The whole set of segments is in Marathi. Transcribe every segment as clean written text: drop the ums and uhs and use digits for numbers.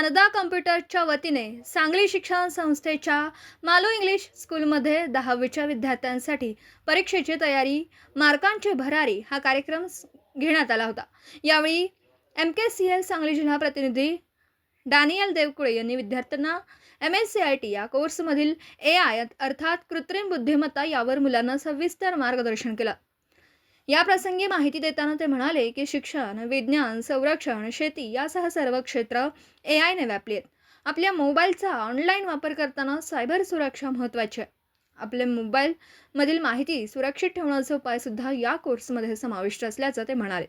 ज्ञानदा कॉम्प्युटरच्या वतीने सांगली शिक्षण संस्थेच्या मालो इंग्लिश स्कूलमध्ये 10वीच्या विद्यार्थ्यांसाठी परीक्षेची तयारी, मार्कांची भरारी हा कार्यक्रम घेण्यात आला होता। यावेळी MKCL सांगली जिल्हा प्रतिनिधी डॅनियल देवकुळे यांनी विद्यार्थ्यांना MSCIT या कोर्समधील AI अर्थात कृत्रिम बुद्धिमत्ता यावर मुलांना सविस्तर मार्गदर्शन केलं। या प्रसंगी माहिती देताना ते म्हणाले की शिक्षण, विज्ञान, संरक्षण, शेती यासह सर्व क्षेत्र AI ने व्यापली आहेत। आपल्या मोबाईलचा ऑनलाईन वापर करताना सायबर सुरक्षा महत्त्वाची आहे। आपल्या मोबाईलमधील माहिती सुरक्षित ठेवण्याचे उपाय सुद्धा या कोर्समध्ये समाविष्ट असल्याचं ते म्हणाले।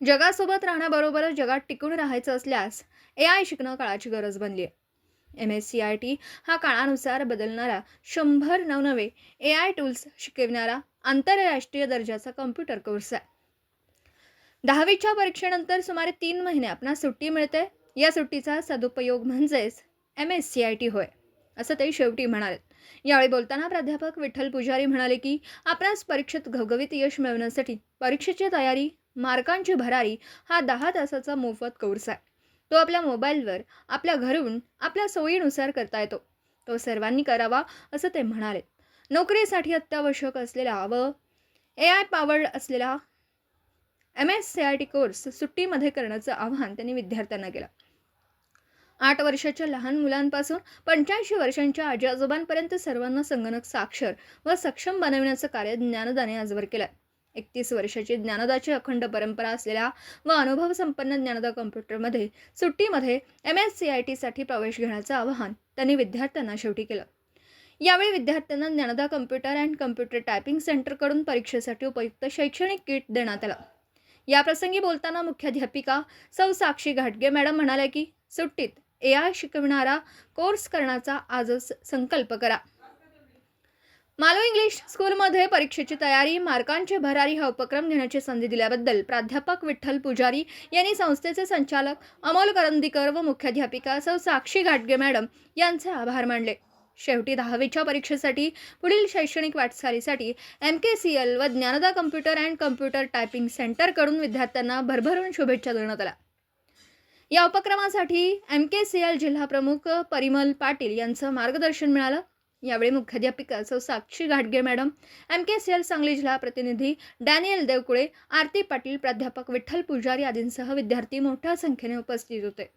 जगासोबत राहण्याबरोबरच जगात टिकून राहायचं असल्यास AI शिकणं काळाची गरज बनली आहे। MSCIT हा काळानुसार बदलणारा 100 नवनवे AI टूल्स शिकविणारा आंतरराष्ट्रीय दर्जाचा कॉम्प्युटर कोर्स आहे। 10वीच्या परीक्षेनंतर सुमारे 3 महिने आपणास सुट्टी मिळते। या सुट्टीचा सदुपयोग म्हणजेच MSCIT होय, असं ते शेवटी म्हणाले। यावेळी बोलताना प्राध्यापक विठ्ठल पुजारी म्हणाले की आपणास परीक्षेत घवघवीत यश मिळवण्यासाठी परीक्षेची तयारी, मार्कांची भरारी हा 10 तासाचा मोफत कोर्स आहे। तो आपल्या मोबाईलवर, आपल्या घरून, आपल्या सोयीनुसार करता येतो। तो सर्वांनी करावा असं ते म्हणाले। नोकरीसाठी अत्यावश्यक असलेला व AI पॉवर्ड असलेला MSCIT कोर्स सुट्टीमध्ये करण्याचं आवाहन त्यांनी विद्यार्थ्यांना केलं। 8 वर्षाच्या लहान मुलांपासून 85 वर्षांच्या आजी-आजोबांपर्यंत सर्वांना संगणक साक्षर व सक्षम बनविण्याचं कार्य ज्ञानदाने आजवर केलं आहे। 31 वर्षाची ज्ञानदाची अखंड परंपरा असलेल्या व अनुभव संपन्न ज्ञानदा कॉम्प्युटरमध्ये सुट्टीमध्ये MSCITसाठी प्रवेश घेण्याचं आवाहन त्यांनी विद्यार्थ्यांना शेवटी केलं। यावेळी विद्यार्थ्यांना Dnyanada computer and computer typing सेंटरकडून परीक्षेसाठी उपयुक्त शैक्षणिक किट देण्यात आलं। या प्रसंगी बोलताना मुख्याध्यापिका सौ साक्षी घाटगे मॅडम म्हणाल्या की सुट्टीत AI शिकविणारा कोर्स करण्याचा आजच संकल्प करा। मालो इंग्लिश स्कूलमध्ये परीक्षेची तयारी, मार्कांची भरारी हा उपक्रम घेण्याची संधी दिल्याबद्दल प्राध्यापक विठ्ठल पुजारी यांनी संस्थेचे संचालक अमोल करंदीकर व मुख्याध्यापिका सौ साक्षी घाटगे मॅडम यांचे आभार मानले। शेवटी 10वीच्या परीक्षेसाठी पुढील शैक्षणिक वाटचालीसाठी MKCL व Dnyanada computer and computer typing सेंटरकडून विद्यार्थ्यांना भरभरून शुभेच्छा देण्यात आल्या। या उपक्रमासाठी MKCL जिल्हा प्रमुख परिमल पाटील यांचं मार्गदर्शन मिळालं। यावेळी मुख्याध्यापिका सौ साक्षी घाटगे मॅडम, MKCL सांगली जिल्हा प्रतिनिधी डॅनियल देवकुळे, आरती पाटील, प्राध्यापक विठ्ठल पुजारी आदींसह विद्यार्थी मोठ्या संख्येने उपस्थित होते।